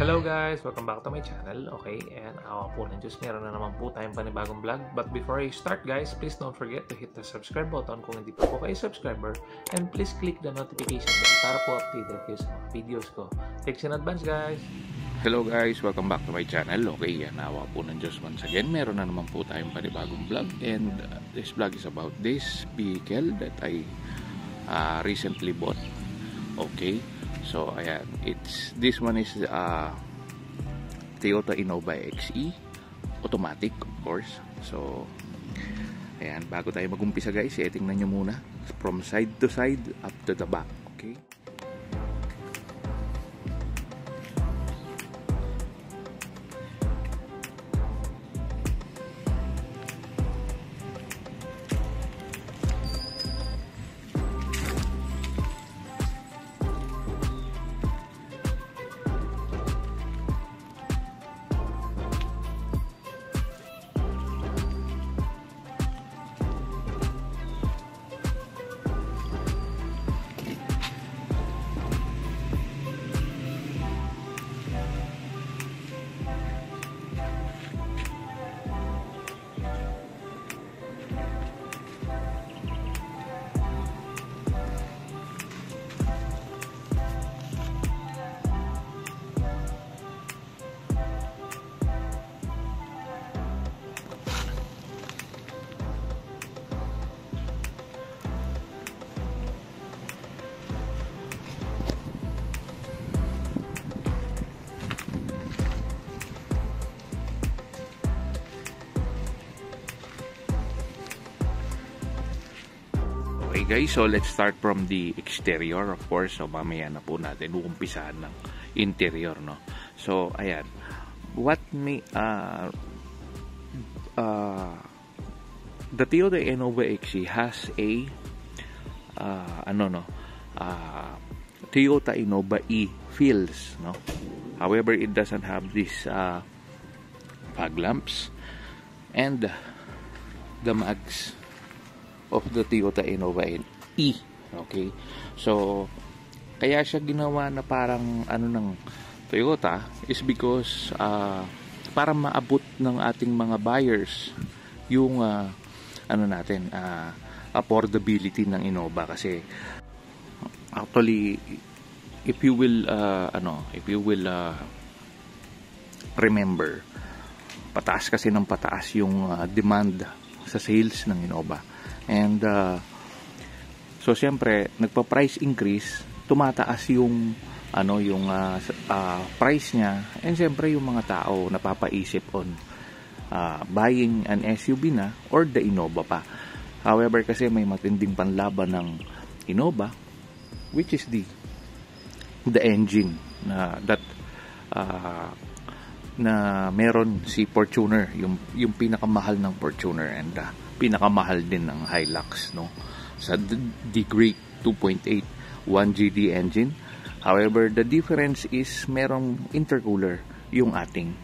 Hello guys! Welcome back to my channel. Okay, and awa po ng Diyos, meron na naman po tayong panibagong vlog. But before I start guys, please don't forget to hit the subscribe button kung hindi pa po kayo subscriber. And please click the notification bell para po updated kayo sa mga videos ko. Thanks in advance guys! Hello guys! Welcome back to my channel. Okay, yan, awa po ng Diyos once again. Meron na naman po tayong panibagong vlog. And this vlog is about this vehicle that I recently bought. Okay. So ayan, this one is Toyota Innova XE automatic of course. So ayan, bago tayo magumpisa guys, tingnan nyo muna from side to side up to the back. Okay. Okay guys, so let's start from the exterior of course. So mamaya na po natin uumpisahan ng interior, no. So ayan, what may the Toyota Innova XE has a Toyota Innova E feels, no. However, it doesn't have this fog lamps and the mags of the Toyota Innova E. Okay, so kaya siya ginawa na parang ng Toyota is because para maabot ng ating mga buyers yung affordability ng Innova. Kasi actually if you will remember, pataas kasi ng pataas yung demand sa sales ng Innova. And so siyempre nagpa-price increase, tumataas yung price niya, and siyempre yung mga tao napapaisip on buying an SUV na or the Innova pa. However, kasi may matinding panlaban ng Innova, which is the engine na meron si Fortuner, yung pinakamahal ng Fortuner, and pinakamahal din ng Hilux, no, sa the Great 2.8 1GD engine. However, the difference is merong intercooler yung ating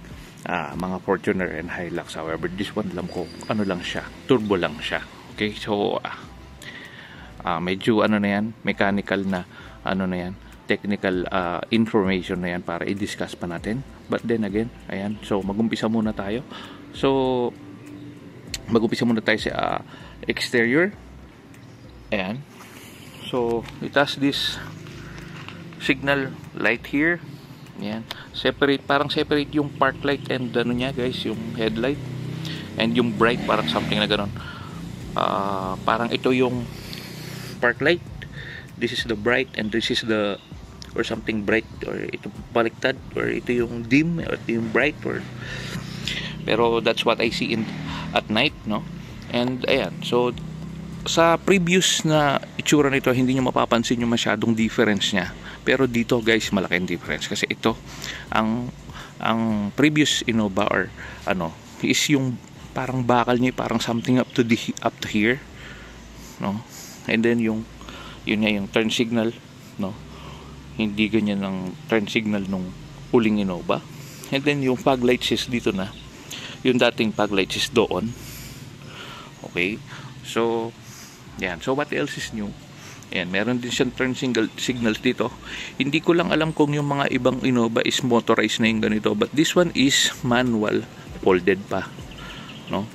mga Fortuner and Hilux. However, this one lang ko lang siya, turbo lang siya. Okay, so medyo na yan, mechanical na yan, technical information na yan para i-discuss pa natin. But then again, ayan, so magumpisa muna tayo. So mag-umpisa muna tayo sa exterior. Ayan. So, it has this signal light here. Ayan. Parang separate yung park light and niya guys, yung headlight. And yung bright, parang something na gano'n. Parang ito yung park light. This is the bright and this is the, or something bright, or ito baliktad, or ito yung dim, or ito yung bright, or pero that's what I see at night, no. And ayan, so sa previous na itsura nito, hindi nyo mapapansin yung masyadong difference niya, pero dito guys, malaking difference. Kasi ito, ang previous Innova or is yung parang bakal niya, parang something up to here, no. And then yung turn signal, no, hindi ganyan ang turn signal nung huling Innova. And then yung fog lights is dito na. Yung dating fog lights is doon. Okay, so yan. So what else is new? Ayan, meron din siyang turn signals dito. Hindi ko lang alam kung yung mga ibang Innova is motorized na yung ganito, but this one is manual folded pa, no?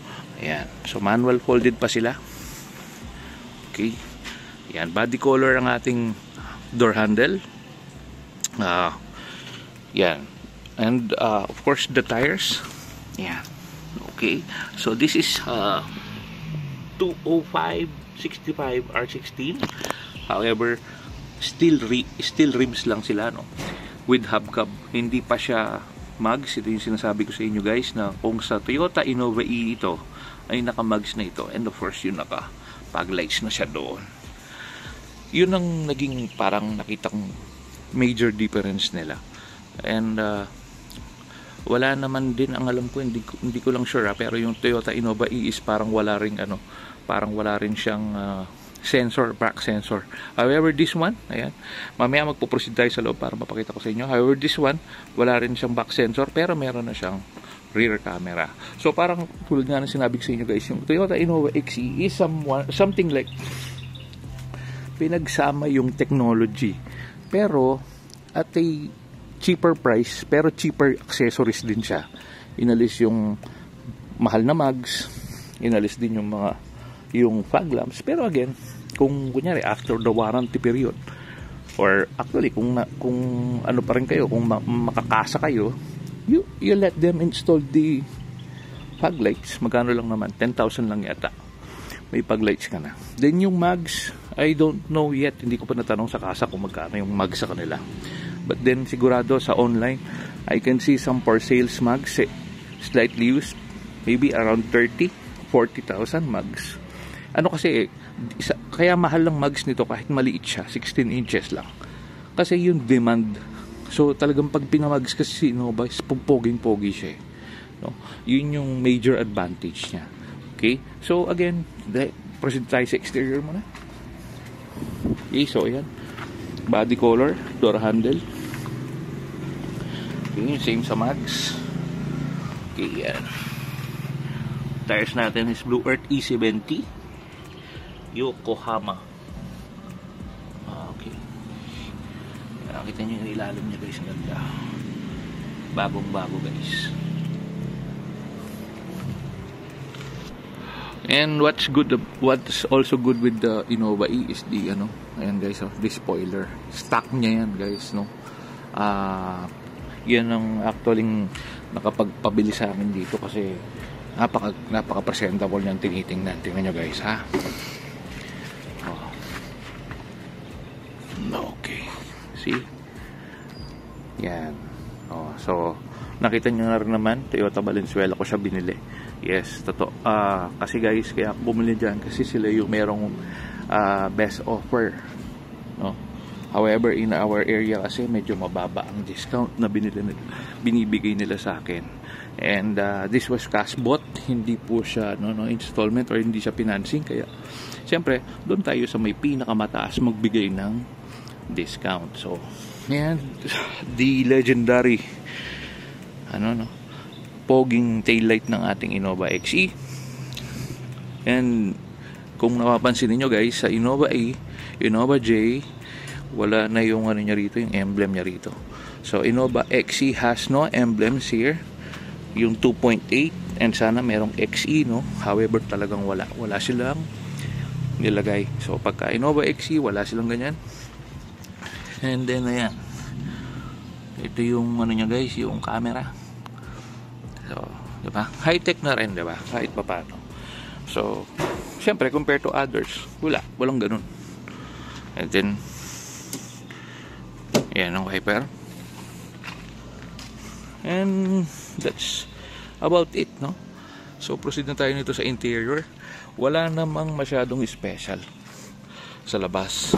Ayan, so manual folded pa sila. Okay, ayan, body color ang ating door handle. Yan, and of course the tires. Yan, okay, so this is 205/65 R16. However, still rims lang sila, no? With hubcap. Hindi pa siya mags. Ito yung sinasabi ko sa inyo guys, na kung sa Toyota Innova E ito ay naka-mags na ito, and of course yung naka-fog lights na siya doon. Yun ang naging parang nakitang major difference nila. And wala naman din, ang alam ko, hindi ko lang sure, pero yung Toyota Innova E is parang wala rin siyang sensor, back sensor. However, this one, ayan, mamaya magpo-proceed tayo sa loob para mapakita ko sa inyo. However, this one, wala rin siyang back sensor, pero meron na siyang rear camera. So parang tulad nga ng sinabi ko sa inyo guys, yung Toyota Innova XE is something like pinagsama yung technology, pero at a cheaper price, pero cheaper accessories din siya. Inalis yung mahal na mags, inalis din yung fog lamps, pero again, kung kunyari after the warranty period, or actually kung ano pa rin kayo, kung makakasa kayo, you let them install the fog lights. Magkano lang naman, 10,000 lang yata, may fog lights ka na. Then yung mags, I don't know yet, hindi ko pa natanong sa kasa kung magkano yung mags sa kanila, but then sigurado sa online I can see some for sales mags, slightly used, maybe around 30,000-40,000 mags. Ano kasi kaya mahal lang mags nito kahit maliit siya, 16 inches lang, kasi yung demand. So talagang pag pinamags kasi si Innova, poging-pogi siya, no? Yun yung major advantage niya. Okay, so again, proceed tayo sa exterior muna. Okay, so ayan, body color, door handle. Okay, same sa mags. Okay, yan. Tires natin is Blue Earth E70 Yokohama. Okay. Nakita nyo yung ilalim niya guys, ang ganda. Bagong-bago guys. And what's also good with the Innova E is the ayan guys, this spoiler. Stock niya yan guys, no? Yan ang actually nakapagpabili sa amin dito, kasi napaka presentable niyang tinitingnan. Tingnan nyo guys, ha? Okay, see? Yan. So nakita nyo na rin naman, Toyota Valenzuela ko siya binili. Yes, totoo. Kasi guys, kaya ako bumili dyan kasi sila yung merong best offer, no? However, in our area kasi medyo mababa ang discount na binibigay nila sa akin. And this was cash bought, hindi po siya installment or hindi siya financing. Kaya siyempre, doon tayo sa may pinakamataas magbigay ng discount. So, yan, the legendary poging taillight ng ating Innova XE. And kung napapansin niyo guys, sa Innova E, Innova J, wala na yung niya rito, yung emblem niya rito. So Innova XE has no emblems here, yung 2.8, and sana merong XE, no? However, talagang wala silang nilagay. So pagka Innova XE, wala silang ganyan. And then ayan, ito yung niya guys, yung camera. So, diba? High-tech na rin, diba? Kahit pa paano. So, syempre, compared to others, walang ganun. And then, yan ang wiper. And that's about it, no? So, proceed na tayo nito sa interior. Wala namang masyadong special sa labas.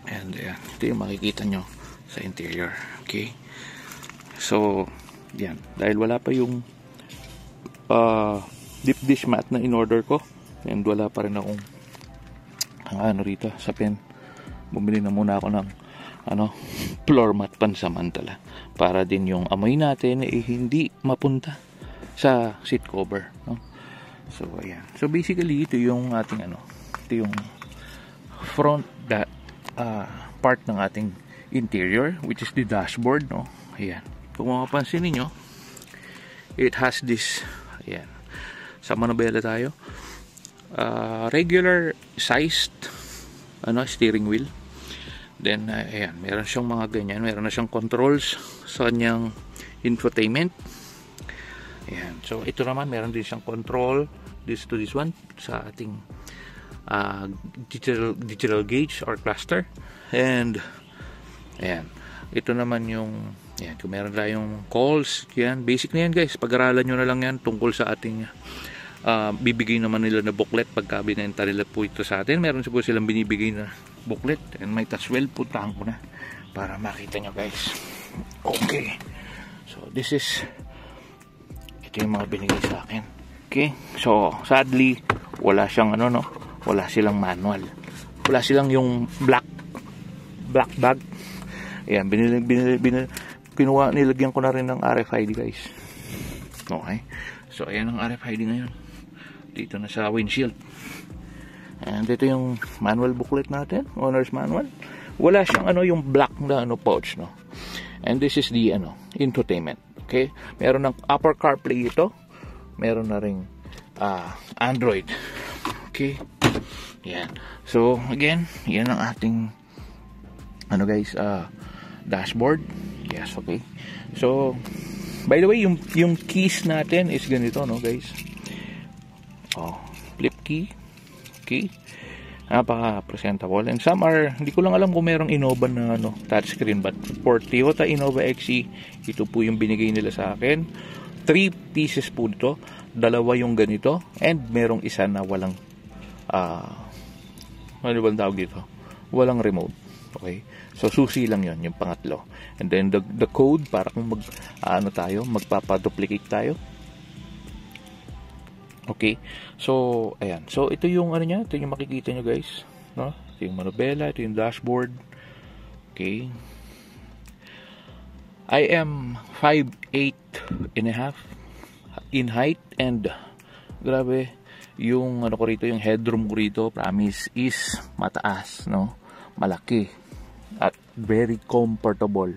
And ito yung makikita nyo sa interior. Okay? So, yan. Dahil wala pa yung deep dish mat na in-order ko, and wala pa rin akong rito sa pen, bumili na muna ako ng floor mat pansamantala, para din yung amoy natin hindi mapunta sa seat cover, no? So ayan. So basically ito yung ating ito yung front part ng ating interior, which is the dashboard, no? Ayan. Kung mapapansin niyo, it has this, ayan, sa manubela tayo, regular sized steering wheel. Then ayan, meron siyang mga ganyan, meron na siyang controls sa kanyang infotainment. Ayan, so ito naman meron din siyang control this one sa ating digital gauge or cluster. And ayan, ito naman yung, ayan, kung meron tayong calls, yan, basic na yan guys, pag-aralan nyo na lang yan tungkol sa ating bibigay naman nila na booklet pagka binenta nila po ito sa atin. Meron siguro silang binibigay na booklet, and might as well puntahan ko na para makita nyo guys. Okay, so this is, ito yung mga binigay sa akin. Okay, so sadly wala siyang wala silang manual, wala silang yung black bag. Ayan, nilagyan ko na rin ng RFID guys. Okay, so ayan ang RFID ngayon dito na sa windshield. And ito yung manual booklet natin, owner's manual. Wala siyang yung black na pouch, no. And this is the infotainment. Okay, meron ng upper CarPlay ito, meron na ring Android. Okay, yan. So again, yan ang ating guys, dashboard. Yes, okay. So by the way, yung keys natin is ganito, no guys. Flip key. Okay, napaka-presentable. And some are, hindi ko lang alam kung merong Innova na touchscreen, but for Toyota Innova XE, ito po yung binigay nila sa akin. 3 pieces po dito, 2 yung ganito, and merong isa na walang ano ba tawag dito? Walang remote. Okay, so susi lang yon, yung pangatlo. And then the code para kung magpapaduplicate tayo. Okay, so ayan, so ito yung niya, ito yung makikita nyo guys, no? Ito yung manubela, ito yung dashboard. Okay, I am 5'8" and a half in height, and grabe yung ko rito, yung headroom ko rito, promise, is mataas, no? Malaki at very comfortable.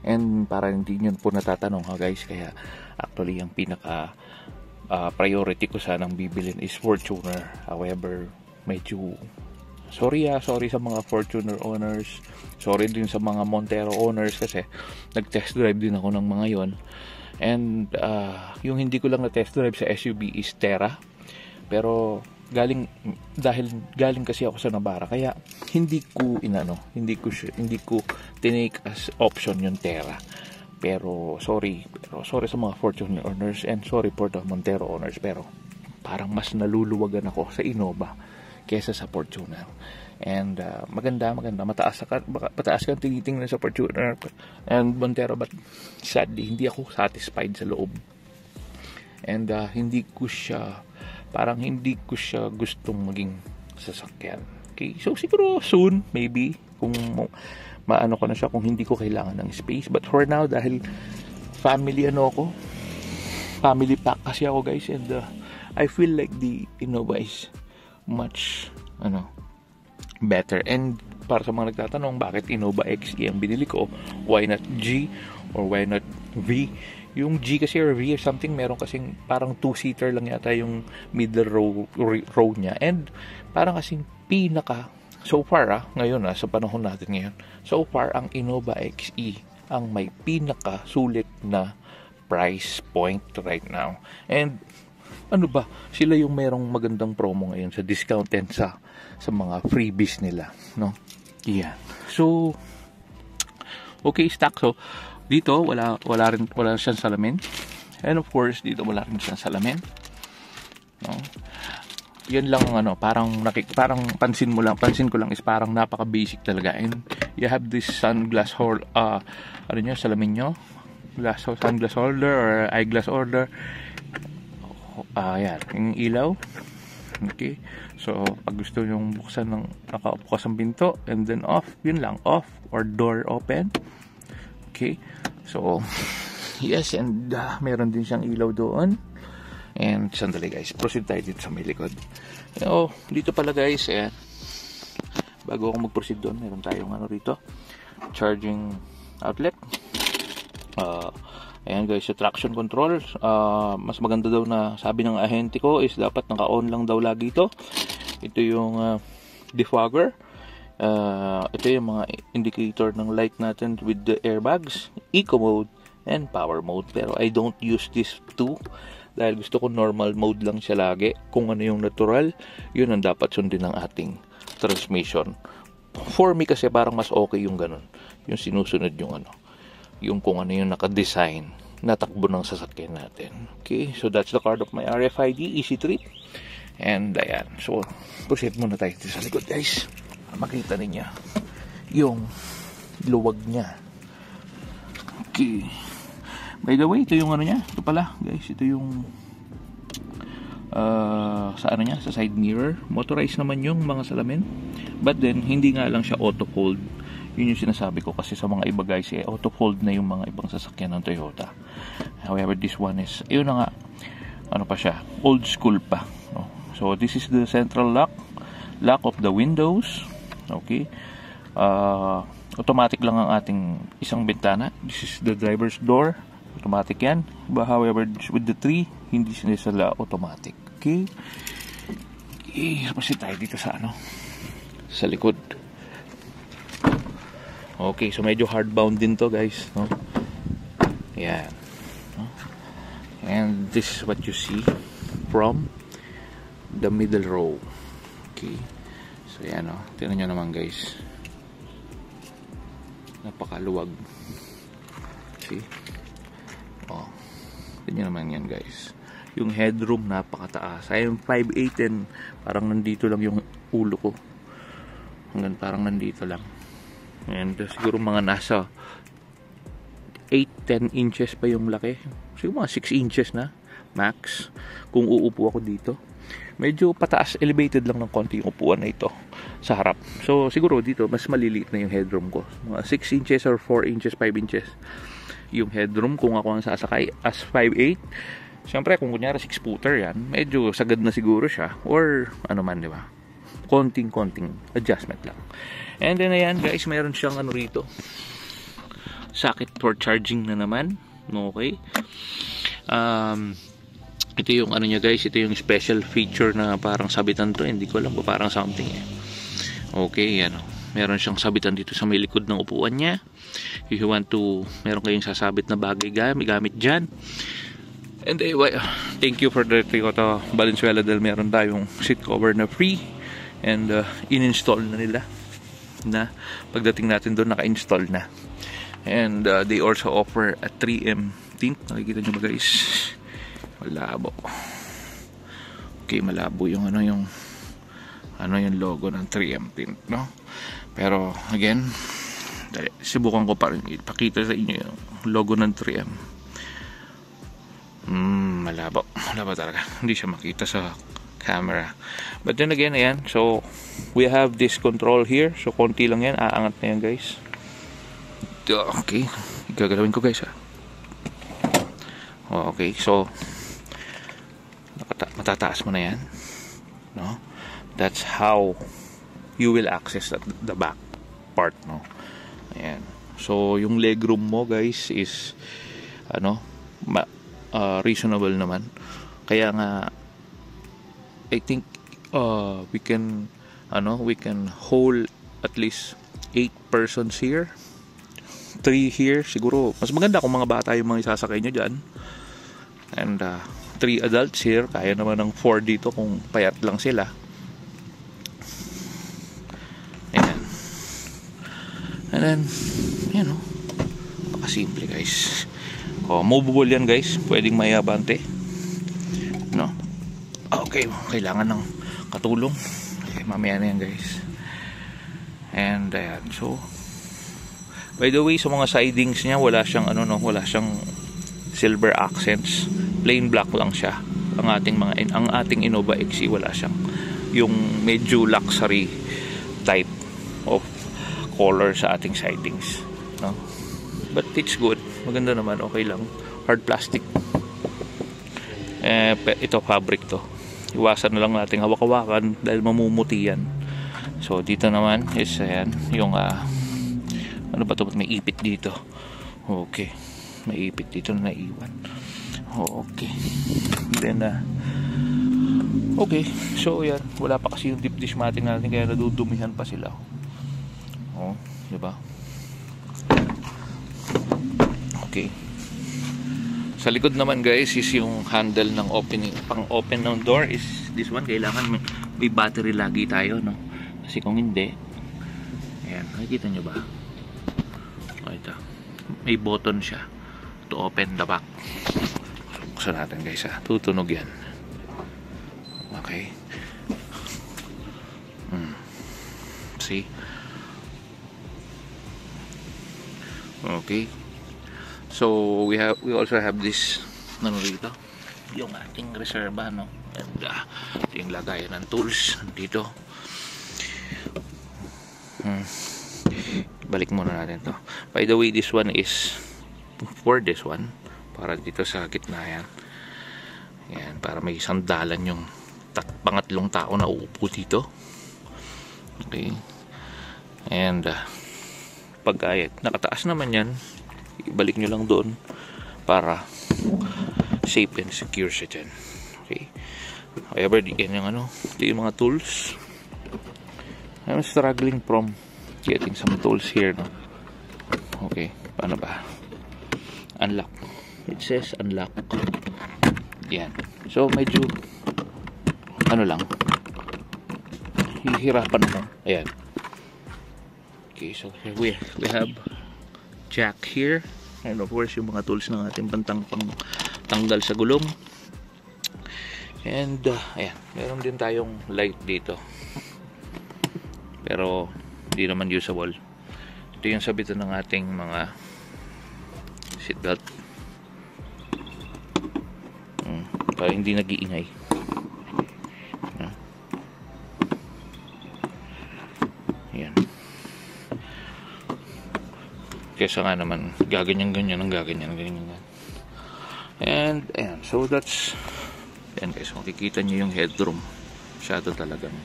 And para hindi nyo po natatanong guys, kaya actually yung pinaka priority ko sanang bibilin is Fortuner. However, medyo sorry sa mga Fortuner owners, sorry din sa mga Montero owners, kasi nag-test drive din ako ng mga yon. And yung hindi ko lang na-test drive sa SUV is Terra, pero dahil galing kasi ako sa Navara, kaya hindi ko tinake as option yung Terra. Pero sorry sa mga Fortuner owners, and sorry for the Montero owners, pero parang mas naluluwagan ako sa Innova kesa sa Fortuner. And maganda, mataas kang tinitingnan sa Fortuner and Montero, but sadly hindi ako satisfied sa loob. And hindi ko siya gustong maging sasakyan. Okay, so siguro soon, maybe, kung maano ko na siya, kung hindi ko kailangan ng space. But for now, dahil family pack kasi ako guys, and I feel like the Innova is much better. And para sa mga nagtatanong bakit Innova XE ang binili ko, why not G or why not V? Yung G kasi or V or something, meron kasing parang 2-seater lang yata yung middle row niya, and parang kasing so far ngayon sa panahon natin ngayon, so far ang Innova XE ang may pinaka-sulit na price point right now. And sila yung merong magandang promo ngayon sa discount and sa mga freebies nila, no? Yeah. So okay, stock. So dito wala siyang salamin. And of course, dito wala rin siyang salamin, no? Yan lang parang pansin ko lang is parang napaka-basic talaga. And you have this sunglass holder, salamin nyo, sunglass holder or eyeglass holder. Yan, yung ilaw. Okay, so pag gusto nyong buksan ng nakabukas ang pinto, and then off, yun lang, off or door open. Okay, so yes, and meron din siyang ilaw doon. And sandali guys, proceed tayo dito sa may likod. Dito pala guys, bago ako mag-proceed doon, meron tayong ano rito, charging outlet. Ayan guys, sa traction control, mas maganda daw na sabi ng ahente ko is dapat naka-on lang daw lagi ito. Ito yung defogger. Ito yung mga indicator ng light natin with the airbags, eco mode, and power mode. Pero I don't use this two dahil gusto ko normal mode lang siya lagi. Kung ano yung natural, yun ang dapat sundin ng ating transmission. For me kasi parang mas okay yung ganun, yung sinusunod yung ano, yung kung ano yung naka-design na takbo ng sasakyan natin. Okay, so that's the card of my RFID Easy Trip. And ayan, so proceed muna tayo sa likod guys. Makita ninyo yung luwag niya. Okay. By the way, ito yung ano niya. Ito pala, guys. Ito yung sa ano niya, sa side mirror. Motorized naman yung mga salamin. But then, hindi nga lang siya auto-fold. Yun yung sinasabi ko kasi sa mga iba guys, auto-fold na yung mga ibang sasakyan ng Toyota. However, this one is, yun na nga, ano pa siya, old school pa. No? So, this is the central lock of the windows. Okay, automatic lang ang ating isang bintana. This is the driver's door, automatic yan. But however, with the 3, hindi sila automatic. Okay, kasi tayo dito sa ano, sa likod. Okay, so medyo hardbound din to guys, no? Yan, no? And this is what you see from the middle row. Okay, so yan o, tingnan nyo naman guys, napakaluwag. See? Oh, tingnan naman yan guys. Yung headroom napakataas. I'm 5'8" and parang nandito lang yung ulo ko. Hanggang parang nandito lang. And siguro mga nasa 8-10 inches pa yung laki. Siguro mga 6 inches na max kung uupo ako dito. Medyo pataas, elevated lang ng konti yung upuan na ito sa harap. So siguro dito mas maliliit na yung headroom ko, mga 6 inches or 4 inches, 5 inches yung headroom kung ako ang sasakay. As 5'8", syempre kung kunyara 6-footer yan, medyo sagad na siguro siya, or ano man, di ba, konting adjustment lang. And then ayan guys, mayroon siyang ano rito, socket for charging na naman. Okay, ito yung ano niya guys, ito yung special feature na parang sabitan to, hindi ko alam kung parang something Okay, yan, meron siyang sabitan dito sa may likod ng upuan niya. If you want to, meron kayong sasabit na bagay gamit dyan. And anyway, thank you for the Toyota Valenzuela dahil meron tayong seat cover na free. And in-install na nila, na pagdating natin doon naka-install na. And they also offer a 3M tint. Nakikita nyo ba guys? Malabo. Okay, malabo yung yung logo ng 3M tint, no? Pero again, subukan ko pa rin ipakita sa inyo yung logo ng 3M. Malabo talaga, hindi siya makita sa camera. But then again, ayan, so we have this control here. So konti lang yan, aangat na yan guys. Okay, gagalawin ko guys Okay, so matataas mo na yan, no? That's how you will access the back part, no? Ayan. So yung legroom mo guys is reasonable naman. Kaya nga I think we can hold at least 8 persons here. 3 here siguro. Mas maganda kung mga bata yung mga isasakay nyo dyan. And 3 adults here. Kaya naman ng 4 dito kung payat lang sila. Ayan. And then, napakasimple guys. Movable yan guys. Pwedeng mayabante. No? Okay, kailangan ng katulong. Okay, mamaya na yan guys. And ayan, so by the way, sa mga sidings niya wala siyang wala siyang silver accents. Plain black lang siya. Ang ating Innova XC wala siyang yung medyo luxury type of color sa ating sidings, no? But it's good. Maganda naman, okay lang. Hard plastic. Ito fabric to. Iwasan na lang natin hawak-hawakan dahil mamumuti yan. So dito naman is ayan, yung ano ba to, may ipit dito. Okay, may ipit dito na naiwan. Okay, then okay, so yan, wala pa kasi yung deep dish matting natin, kaya nadudumihan pa sila. Oh, diba? Okay. Sa likod naman guys is yung handle ng opening, pang open ng door is this one. Kailangan may battery lagi tayo, no? Kasi kung hindi, ayan, nakikita nyo ba? O, ito, may button siya to open the back. Buksan natin guys, tutunog yan. Okay. See? Okay. So we also have this dito, yung ating reserva, no? And ito yung lagayan ng tools dito. Balik muna natin to. By the way, this one is for this one, para dito sa gitna yan. Yan, para may sandalan yung pangatlong tao na uupo dito. Okay. And pag nakataas naman yan, ibalik nyo lang doon para safe and secure siya dyan. Okay. However, yan yung ito yung mga tools. I'm struggling from getting some tools here, no? Okay, paano ba? Unlock. It says unlock. Yan. So medyo lang, hihirapan mo. Ayan. Okay, so here we have jack here, and of course yung mga tools ng ating pangtanggal sa gulong. And ayan, meron din tayong light dito, pero hindi naman usable. Ito yung sabitan ng ating mga seatbelt, para hindi nag-iingay. Ayan. Kesa nga naman gaganyan-ganyan. And ayan, so that's, ayan guys, makikita nyo yung headroom. Masyado talagang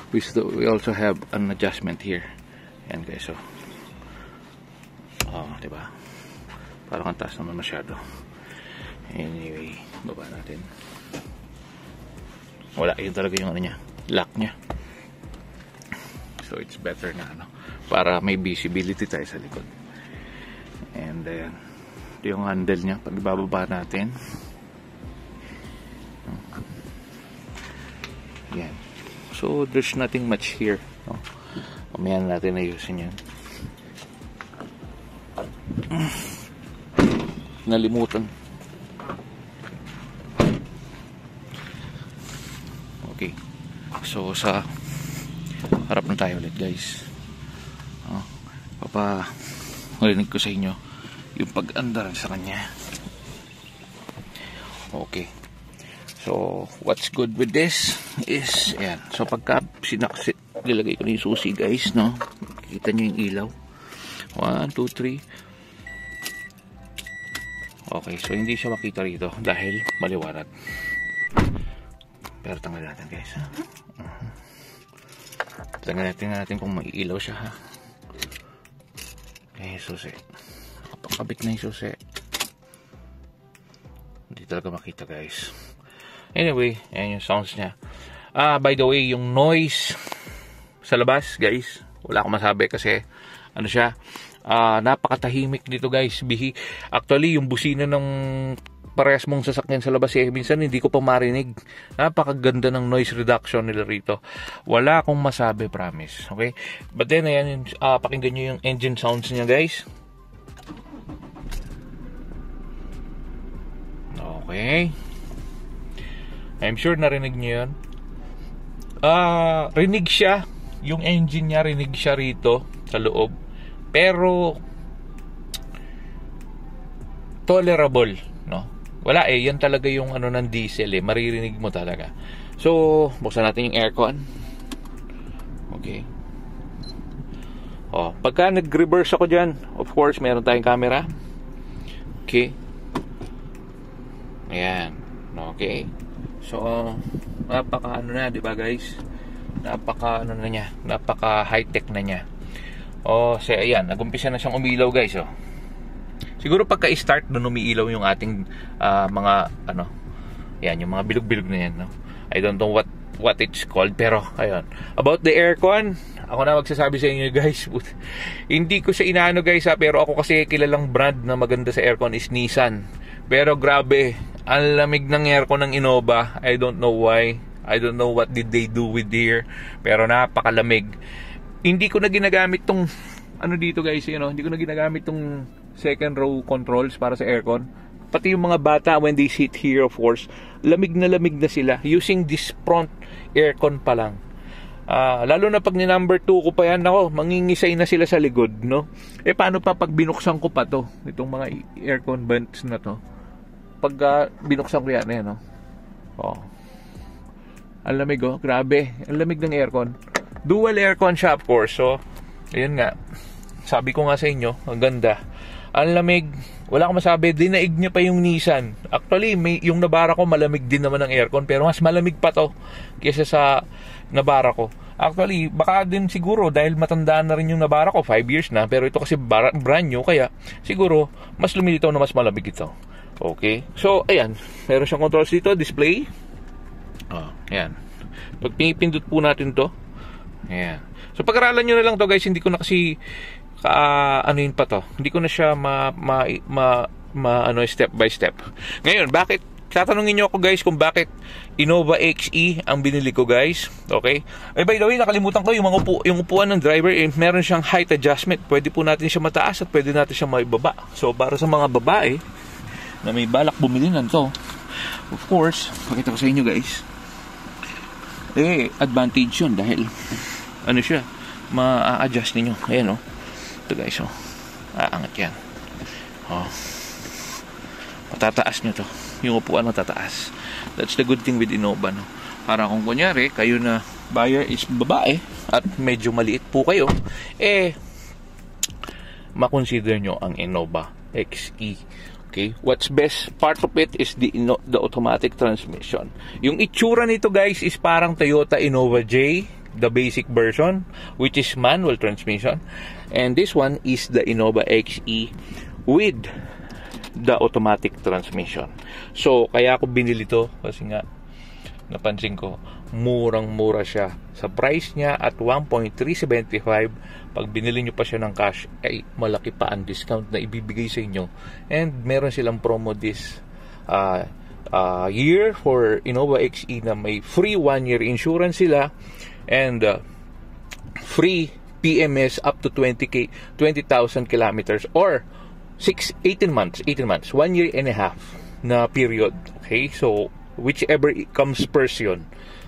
we also have an adjustment here. Ayan guys, so diba, parang ang taas naman masyado. Anyway, baba natin. Wala, yun talaga yung niya, lock nya. So it's better na para may visibility tayo sa likod. And ayan, ito yung handle nya pag ibababa natin. Yan. So there's nothing much here, no? Mamaya natin ayusin yan. Nalimutan. Okay, so sa harap na tayo ulit guys. Marinig ko sa inyo yung pag-andar sa kanya. Okay, so what's good with this is, ayan, so pagka sinaksit, nilagay ko na yung susi guys, no? Kita nyo yung ilaw, 1, 2, 3. Okay, so hindi siya makita rito dahil maliwanag, pero tanggal natin guys, ha? Tanggal natin kung may ilaw siya, ha? Okay, susi, nakapakabit na yung susi, hindi talaga makita guys. Anyway, ayan yung sounds nya. By the way, yung noise sa labas guys, wala akong masabi kasi siya, napakatahimik dito guys. Actually yung busina ng parehas mong sasakyan sa labas minsan hindi ko pa marinig. Napakaganda ng noise reduction nila rito. Wala akong masabi, promise. Okay, but then ayan, pakinggan nyo yung engine sounds niya guys. Okay, I'm sure narinig nyo yun. Rinig siya, yung engine niya, rinig siya rito sa loob, pero tolerable, no? Wala yan talaga yung ng diesel maririnig mo talaga. So buksan natin yung aircon. Okay, pagka nag-reverse ako dyan, of course meron tayong camera. Okay, ayan. Okay, so napaka ano na, di ba guys? Napaka ano na niya, napaka high-tech na niya. So ayan, nagumpisa na siyang umilaw guys. Siguro pagka-start doon umiilaw yung ating mga ano, yan, yung mga bilog-bilog na yan, no? I don't know what it's called, pero ayun. About the aircon, ako na magsasabi sa inyo guys. Hindi ko siya inaano guys, pero ako kasi kilalang brand na maganda sa aircon is Nissan. Pero grabe, ang lamig ng aircon ng Innova. I don't know why. I don't know what did they do with here, pero napakalamig. Hindi ko na ginagamit tong ano dito guys, hindi ko na ginagamit tong second row controls para sa aircon. Pati yung mga bata, when they sit here, of course, lamig na sila using this front aircon pa lang. Lalo na pag ni number 2 ko pa yan, ako, mangingisay na sila sa likod, no? Paano pa pag binuksan ko pa to, itong mga aircon vents na to? Pag binuksan ko yan, no? Ang lamig, grabe, ang lamig ng aircon. Dual aircon siya, of course. So, ayun nga, sabi ko nga sa inyo, ang ganda. Ang lamig, wala akong masabi, dinaig niya pa yung Nissan. Actually, yung Navara ko malamig din naman ng aircon, pero mas malamig pa to kaysa sa Navara ko. Actually, baka din siguro dahil matandaan na rin yung Navara ko, 5 years na, pero ito kasi brand new, kaya siguro mas lumilitaw na mas malamig ito. Okay, so ayan, meron siyang controls dito, display. Ayan, pag pinipindot po natin to, ayan. So pag-aralan nyo na lang to guys, hindi ko na kasi ano yun pa to, hindi ko na siya step by step. Ngayon, bakit tatanungin nyo ako guys kung bakit Innova XE ang binili ko guys? Okay, by the way, nakalimutan ko yung upuan ng driver, meron siyang height adjustment. Pwede po natin siya mataas at pwede natin siya maibaba. So para sa mga babae na may balak bumili nito, of course, pakita ko sa inyo guys, advantage yun dahil ano siya, ma-adjust ninyo. Ayan ito guys, aangat yan. Matataas nyo to, yung upuan matataas. That's the good thing with Innova, no? Para kung kunyari kayo na buyer is babae at medyo maliit po kayo, makonsider nyo ang Innova XE. Okay, what's best part of it is the automatic transmission. Yung itsura nito guys is parang Toyota Innova J, the basic version, which is manual transmission, and this one is the Innova XE with the automatic transmission. So kaya ako binili to kasi nga napansin ko murang-mura siya sa price niya at 1.375. Pag binili nyo pa siya ng cash, ay malaki pa ang discount na ibibigay sa inyo. And meron silang promo this year for Innova XE na may free 1-year insurance sila and free PMS up to 20,000 kilometers or 18 months, 1 year and a half na period. Okay, so whichever comes first yun.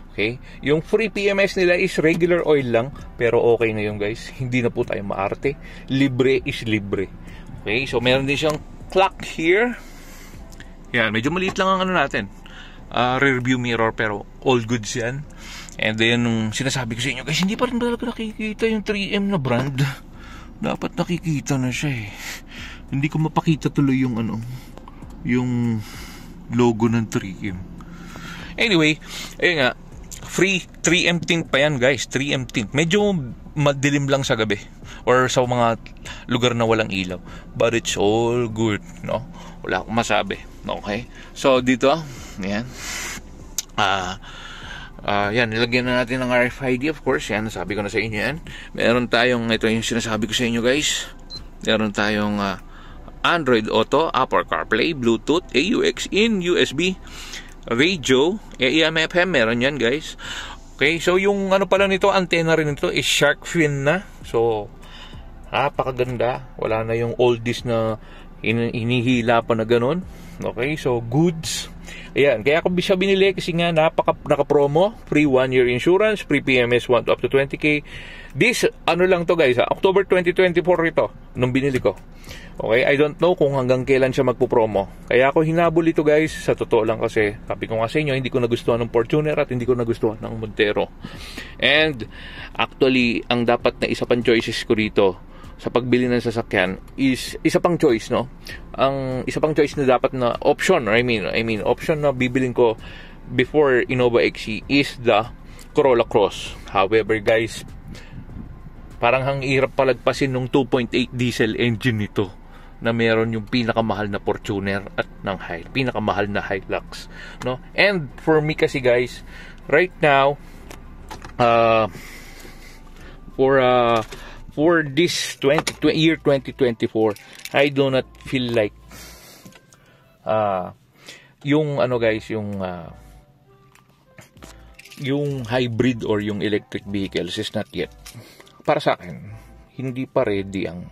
Okay, yung free PMS nila is regular oil lang, pero okay na yun guys, hindi na po tayo maarte, libre is libre. Okay, so meron din siyang clock here. Yan, medyo maliit lang ang ano natin, rear view mirror, pero all goods yan. And then nung sinasabi ko sa inyo guys, hindi pa rin talaga nakikita yung 3M na brand. Dapat nakikita na siya Hindi ko mapakita tuloy yung yung logo ng 3M. Anyway, ayun nga, free 3M tint pa yan guys, 3M tint. Medyo madilim lang sa gabi or sa mga lugar na walang ilaw, but it's all good, no? Wala akong masabi. Okay, so dito, yan, yan, nilagyan na natin ng RFID, of course. Yan, sabi ko na sa inyo yan. Meron tayong, ito yung sinasabi ko sa inyo guys, meron tayong Android Auto, Apple CarPlay, Bluetooth, AUX in, USB, radio, AM, FM, meron yan guys. Okay, so yung ano pala nito, antenna rin nito is shark fin na. So napakaganda, wala na yung oldies na hinihila pa na ganun. Okay, so goods. Ayan, kaya ako siya binili kasi nga naka-promo, free 1-year insurance, free PMS 1 up to 20K. This ano lang to guys, October 2024 ito nung binili ko. Okay, I don't know kung hanggang kailan siya magpo-promo. Kaya ako hinabol ito guys, sa totoo lang kasi sabi ko nga sa inyo, hindi ko nagustuhan ng Fortuner at hindi ko nagustuhan ng Montero. And actually, ang dapat na isa pang choices ko rito sa pagbili ng sasakyan is isa pang choice, no? Ang isa pang choice na dapat na option, or I mean option na bibilin ko before Innova XC is the Corolla Cross. However guys, parang ang hirap palagpasin ng 2.8 diesel engine nito na meron yung pinakamahal na Fortuner at pinakamahal na Hilux, no? And for me kasi guys, right now, for this year 2024, I do not feel like yung hybrid or yung electric vehicles is not yet, para sa akin, hindi pa ready ang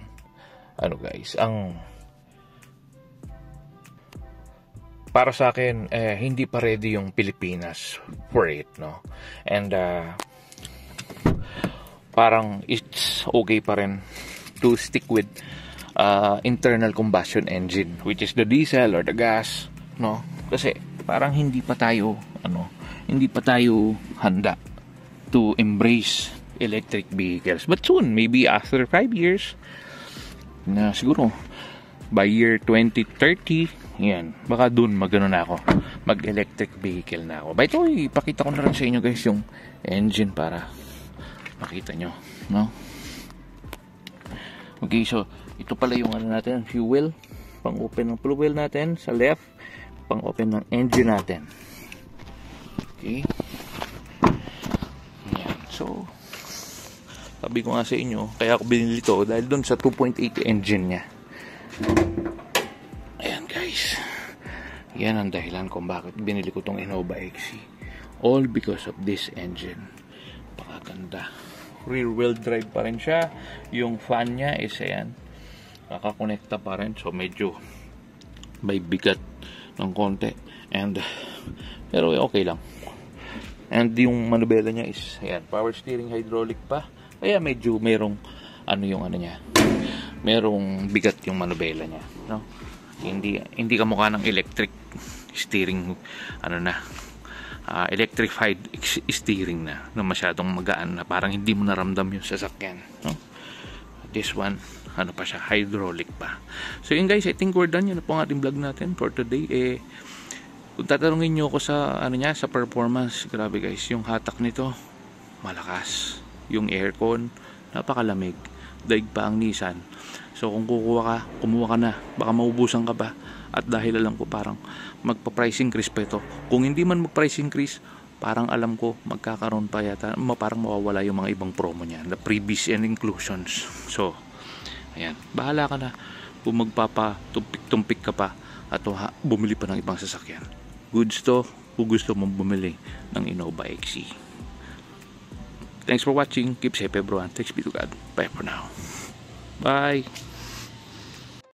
para sa akin, hindi pa ready yung Pilipinas for it, no? And parang it's okay pa rin to stick with internal combustion engine, which is the diesel or the gas, no? Kasi parang hindi pa tayo handa to embrace electric vehicles. But soon, maybe after 5 years, na siguro by year 2030, yan, baka dun na ako, mag-electric vehicle na ako. By the way, ipakita ko na rin sa inyo guys yung engine para makita nyo, no? Okay, so ito pala yung natin, fuel, pang open ng fuel natin sa left, pang open ng engine natin. Okay, yan. So sabi ko nga sa inyo, kaya ako binili to dahil doon sa 2.8 engine niya. Ayan guys, yan ang dahilan kung bakit binili ko tong Innova XC. All because of this engine. Pakaganda. Rear wheel drive pa rin siya. Yung fan niya is ayan, nakakonekta pa rin, so medyo may bigat ng konti, and pero okay lang. And yung manubela niya is ayan, power steering, hydraulic pa. Kaya medyo merong merong bigat yung manubela niya, no? Hindi kamukha ng electric steering, electrified steering na masyadong magaan, na parang hindi mo naramdam yung sasakyan, no? This one, pa siya, hydraulic pa. So yun guys, I think we're done. Yun na po ang ating vlog natin for today. Kung tatanungin nyo ako sa sa performance, grabe guys, yung hatak nito malakas, yung aircon napakalamig, daig pa ang Nissan. So kung kumuha ka na, baka maubusan ka pa. At dahil alam ko parang magpa-price increase pa ito, kung hindi man mag-price increase, parang alam ko magkakaroon pa yata, parang mawawala yung mga ibang promo niya, the freebies and inclusions. So ayan, bahala ka na kung magpapatumpik-tumpik ka pa at bumili pa ng ibang sasakyan. Goods to kung gusto mong bumili ng Innova XC. Thanks for watching. Keep safe everyone. Thanks be to God. Bye for now. Bye.